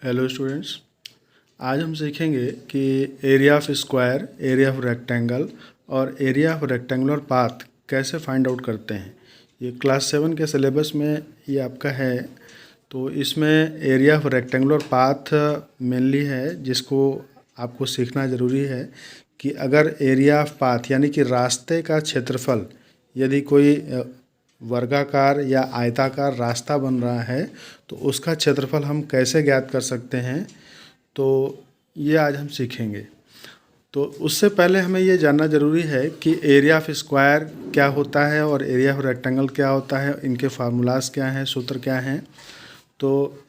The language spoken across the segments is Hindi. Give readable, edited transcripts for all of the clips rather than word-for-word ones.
Hello students. आज हम सीखेंगे कि area of square, area of rectangle और एरिया ऑफ रेक्टेंगुलर पाथ कैसे फाइंड आउट करते हैं। ये क्लास 7 के सिलेबस में ये आपका है। तो इसमें area of rectangular path mainly है, जिसको आपको सीखना ज़रूरी है कि अगर एरिया ऑफ पाथ यानी कि रास्ते का क्षेत्रफल, यदि कोई वर्गाकार या आयताकार रास्ता बन रहा है तो उसका क्षेत्रफल हम कैसे ज्ञात कर सकते हैं, तो ये आज हम सीखेंगे। तो उससे पहले हमें ये जानना ज़रूरी है कि एरिया ऑफ स्क्वायर क्या होता है और एरिया ऑफ रेक्टेंगल क्या होता है, इनके फार्मूलाज क्या हैं, सूत्र क्या हैं। तो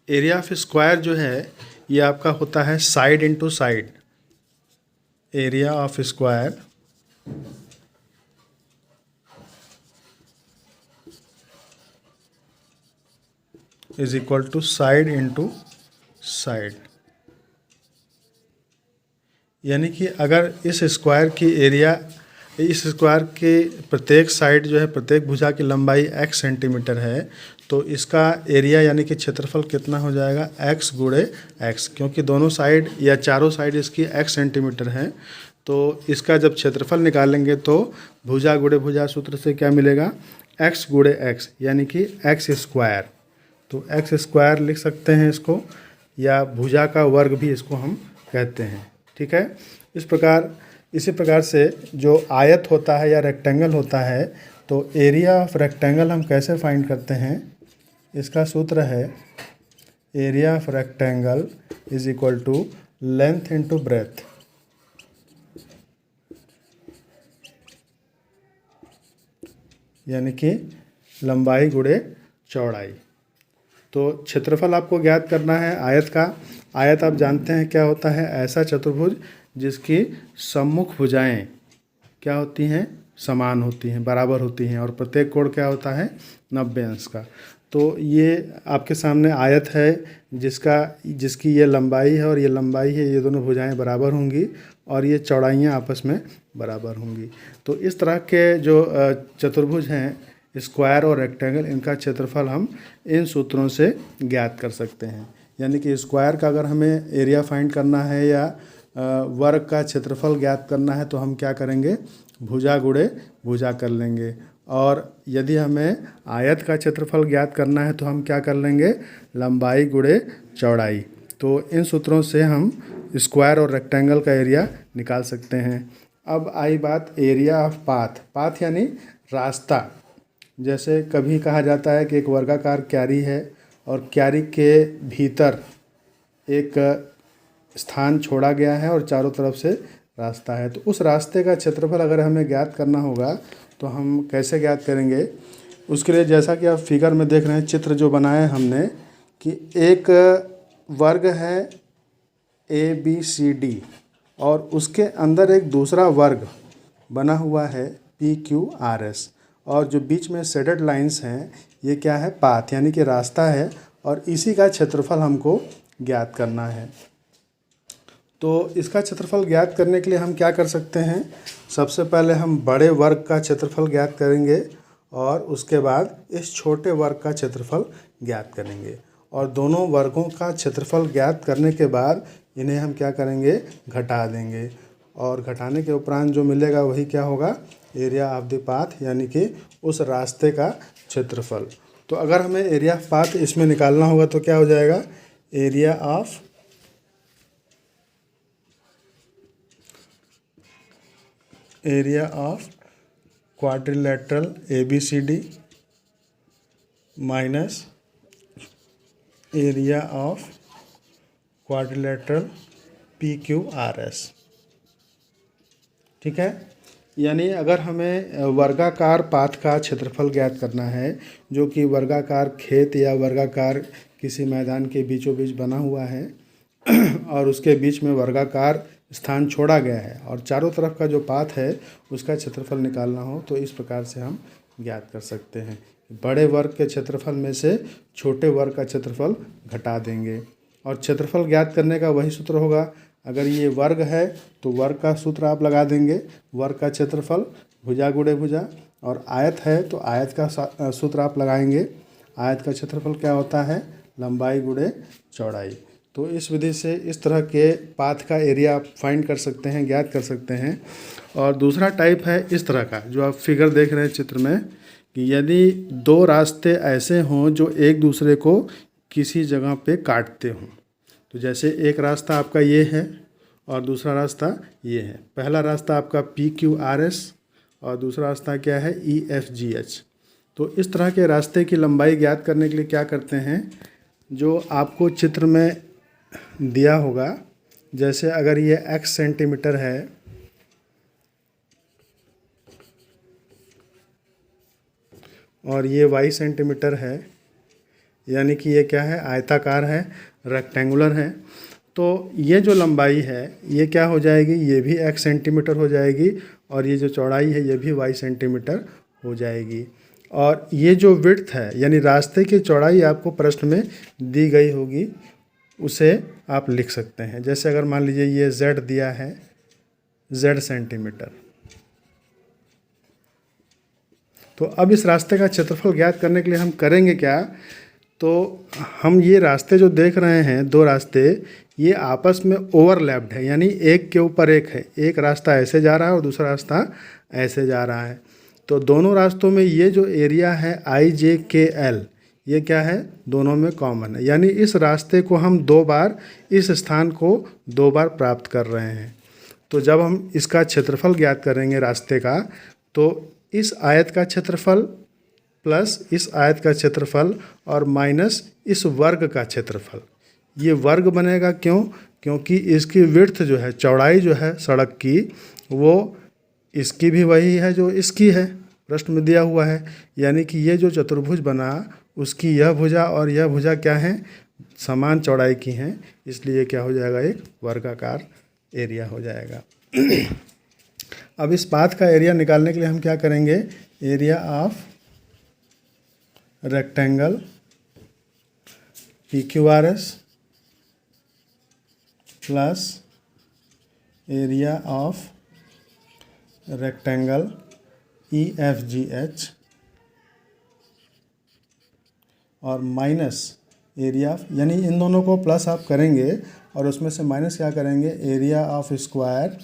एरिया ऑफ स्क्वायर जो है ये आपका होता है side into side. Area of square is equal to side into side. यानी कि अगर इस स्क्वायर की एरिया, इस स्क्वायर के प्रत्येक साइड जो है, प्रत्येक भुजा की लंबाई x सेंटीमीटर है, तो इसका एरिया यानी कि क्षेत्रफल कितना हो जाएगा, x गुणे x, क्योंकि दोनों साइड या चारों साइड इसकी x सेंटीमीटर है। तो इसका जब क्षेत्रफल निकालेंगे तो भुजा गुणे भुजा सूत्र से क्या मिलेगा, x गुणे x यानी कि x स्क्वायर। तो x स्क्वायर लिख सकते हैं इसको, या भुजा का वर्ग भी इसको हम कहते हैं। ठीक है। इसी प्रकार से जो आयत होता है या रेक्टेंगल होता है, तो एरिया ऑफ रेक्टेंगल हम कैसे फाइंड करते हैं, इसका सूत्र है area of rectangle is equal to length into breadth. यानी कि लंबाई गुणे चौड़ाई। तो क्षेत्रफल आपको ज्ञात करना है आयत का। आयत आप जानते हैं क्या होता है, ऐसा चतुर्भुज जिसकी सम्मुख भुजाएं क्या होती हैं, समान होती हैं, बराबर होती हैं, और प्रत्येक कोण क्या होता है, 90 अंश का। तो ये आपके सामने आयत है जिसकी ये लंबाई है और ये लंबाई है, ये दोनों भुजाएं बराबर होंगी और ये चौड़ाइयाँ आपस में बराबर होंगी। तो इस तरह के जो चतुर्भुज हैं, स्क्वायर और रेक्टेंगल, इनका क्षेत्रफल हम इन सूत्रों से ज्ञात कर सकते हैं। यानी कि स्क्वायर का अगर हमें एरिया फाइंड करना है या वर्ग का क्षेत्रफल ज्ञात करना है तो हम क्या करेंगे, भुजा गुणे भुजा कर लेंगे। और यदि हमें आयत का क्षेत्रफल ज्ञात करना है तो हम क्या कर लेंगे, लंबाई गुणे चौड़ाई। तो इन सूत्रों से हम स्क्वायर और रेक्टेंगल का एरिया निकाल सकते हैं। अब आई बात एरिया ऑफ पाथ। पाथ यानी रास्ता। जैसे कभी कहा जाता है कि एक वर्गाकार क्यारी है और क्यारी के भीतर एक स्थान छोड़ा गया है और चारों तरफ से रास्ता है। तो उस रास्ते का क्षेत्रफल अगर हमें ज्ञात करना होगा तो हम कैसे ज्ञात करेंगे, उसके लिए जैसा कि आप फिगर में देख रहे हैं, चित्र जो बनाया है हमने, कि एक वर्ग है ABCD और उसके अंदर एक दूसरा वर्ग बना हुआ है PQRS, और जो बीच में शेडेड लाइंस हैं ये क्या है, पाथ यानी कि रास्ता है, और इसी का क्षेत्रफल हमको ज्ञात करना है। तो इसका क्षेत्रफल ज्ञात करने के लिए हम क्या कर सकते हैं, सबसे पहले हम बड़े वर्ग का क्षेत्रफल ज्ञात करेंगे और उसके बाद इस छोटे वर्ग का क्षेत्रफल ज्ञात करेंगे। और दोनों वर्गों का क्षेत्रफल ज्ञात करने के बाद इन्हें हम क्या करेंगे, घटा देंगे, और घटाने के उपरांत जो मिलेगा वही क्या होगा, एरिया ऑफ द पाथ यानी कि उस रास्ते का क्षेत्रफल। तो अगर हमें एरिया ऑफ पाथ इसमें निकालना होगा तो क्या हो जाएगा, area of quadrilateral ABCD minus area of quadrilateral PQRS। ठीक है। यानी अगर हमें वर्गाकार पाथ का क्षेत्रफल ज्ञात करना है, जो कि वर्गाकार खेत या वर्गाकार किसी मैदान के बीचों बीच बना हुआ है और उसके बीच में वर्गाकार स्थान छोड़ा गया है और चारों तरफ का जो पाथ है उसका क्षेत्रफल निकालना हो, तो इस प्रकार से हम ज्ञात कर सकते हैं। बड़े वर्ग के क्षेत्रफल में से छोटे वर्ग का क्षेत्रफल घटा देंगे, और क्षेत्रफल ज्ञात करने का वही सूत्र होगा। अगर ये वर्ग है तो वर्ग का सूत्र आप लगा देंगे, वर्ग का क्षेत्रफल भुजा गुणे भुजा, और आयत है तो आयत का सूत्र आप लगाएंगे। आयत का क्षेत्रफल क्या होता है, लंबाई गुणे चौड़ाई। तो इस विधि से इस तरह के पाथ का एरिया आप फाइंड कर सकते हैं, ज्ञात कर सकते हैं। और दूसरा टाइप है इस तरह का, जो आप फिगर देख रहे हैं चित्र में, कि यदि दो रास्ते ऐसे हों जो एक दूसरे को किसी जगह पे काटते हों। तो जैसे एक रास्ता आपका ये है और दूसरा रास्ता ये है। पहला रास्ता आपका PQRS और दूसरा रास्ता क्या है, EFGH। तो इस तरह के रास्ते की लंबाई ज्ञात करने के लिए क्या करते हैं, जो आपको चित्र में दिया होगा, जैसे अगर ये x सेंटीमीटर है और ये y सेंटीमीटर है, यानी कि ये क्या है, आयताकार है, रेक्टेंगुलर है। तो ये जो लंबाई है ये क्या हो जाएगी, ये भी x सेंटीमीटर हो जाएगी और ये जो चौड़ाई है ये भी y सेंटीमीटर हो जाएगी। और ये जो विड्थ है यानी रास्ते की चौड़ाई आपको प्रश्न में दी गई होगी, उसे आप लिख सकते हैं। जैसे अगर मान लीजिए ये z दिया है, z सेंटीमीटर, तो अब इस रास्ते का क्षेत्रफल ज्ञात करने के लिए हम करेंगे क्या, तो हम ये रास्ते जो देख रहे हैं, दो रास्ते, ये आपस में ओवरलैप्ड है, यानी एक के ऊपर एक है। एक रास्ता ऐसे जा रहा है और दूसरा रास्ता ऐसे जा रहा है। तो दोनों रास्तों में ये जो एरिया है IJKL, ये क्या है, दोनों में कॉमन है। यानी इस रास्ते को हम दो बार, इस स्थान को दो बार प्राप्त कर रहे हैं। तो जब हम इसका क्षेत्रफल ज्ञात करेंगे रास्ते का, तो इस आयत का क्षेत्रफल प्लस इस आयत का क्षेत्रफल और माइनस इस वर्ग का क्षेत्रफल, ये वर्ग बनेगा। क्यों? क्योंकि इसकी विड्थ जो है, चौड़ाई जो है सड़क की, वो इसकी भी वही है जो इसकी है, प्रश्न में दिया हुआ है। यानी कि ये जो चतुर्भुज बना, उसकी यह भुजा और यह भुजा क्या है, समान चौड़ाई की हैं, इसलिए क्या हो जाएगा, एक वर्गाकार एरिया हो जाएगा। अब इस पाथ का एरिया निकालने के लिए हम क्या करेंगे, area of rectangle PQRS plus area of rectangle EFGH और माइनस एरिया ऑफ, यानी इन दोनों को प्लस आप करेंगे और उसमें से माइनस क्या करेंगे, एरिया ऑफ स्क्वायर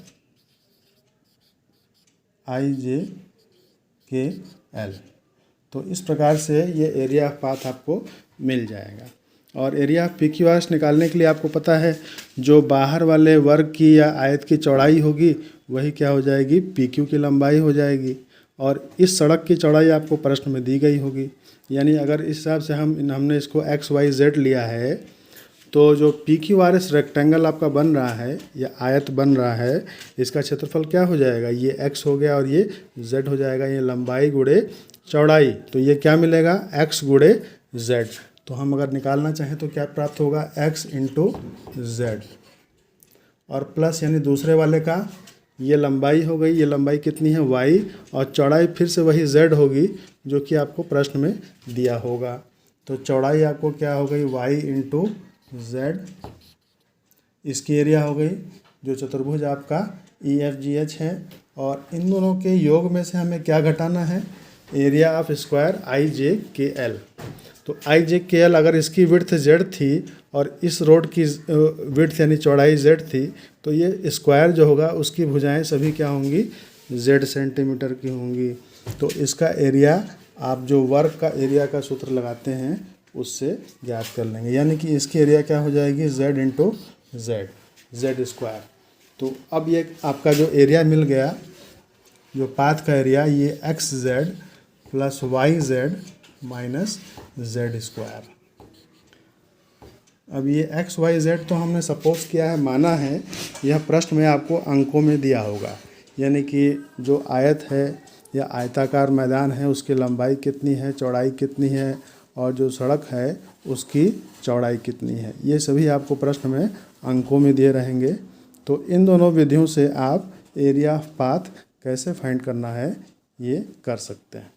IJKL। तो इस प्रकार से ये एरिया ऑफ पाथ आपको मिल जाएगा। और एरिया ऑफ PQRS निकालने के लिए आपको पता है, जो बाहर वाले वर्ग की या आयत की चौड़ाई होगी वही क्या हो जाएगी, PQ की लंबाई हो जाएगी। और इस सड़क की चौड़ाई आपको प्रश्न में दी गई होगी। यानी अगर इस हिसाब से हमने इसको XYZ लिया है, तो जो PQRS रेक्टेंगल आपका बन रहा है या आयत बन रहा है, इसका क्षेत्रफल क्या हो जाएगा, ये x हो गया और ये z हो जाएगा। ये लंबाई गुणे चौड़ाई, तो ये क्या मिलेगा, x गुणे z। तो हम अगर निकालना चाहें तो क्या प्राप्त होगा, x इंटू z और प्लस, यानी दूसरे वाले का ये लंबाई हो गई, ये लंबाई कितनी है, y, और चौड़ाई फिर से वही z होगी जो कि आपको प्रश्न में दिया होगा। तो चौड़ाई आपको क्या हो गई, y इंटू z, इसकी एरिया हो गई जो चतुर्भुज आपका EFGH है। और इन दोनों के योग में से हमें क्या घटाना है, एरिया ऑफ स्क्वायर IJKL। तो IJKL अगर इसकी विड्थ z थी और इस रोड की विड्थ यानी चौड़ाई z थी, तो ये स्क्वायर जो होगा उसकी भुजाएं सभी क्या होंगी, z सेंटीमीटर की होंगी। तो इसका एरिया आप जो वर्ग का एरिया का सूत्र लगाते हैं उससे ज्ञात कर लेंगे। यानी कि इसकी एरिया क्या हो जाएगी, z इंटू z स्क्वायर। तो अब ये आपका जो एरिया मिल गया, जो पाथ का एरिया, ये XZ plus YZ minus z square. अब ये XYZ तो हमने सपोज किया है, माना है, यह प्रश्न में आपको अंकों में दिया होगा। यानी कि जो आयत है या आयताकार मैदान है उसकी लंबाई कितनी है, चौड़ाई कितनी है, और जो सड़क है उसकी चौड़ाई कितनी है, ये सभी आपको प्रश्न में अंकों में दिए रहेंगे। तो इन दोनों विधियों से आप एरिया ऑफ पाथ कैसे फाइंड करना है ये कर सकते हैं।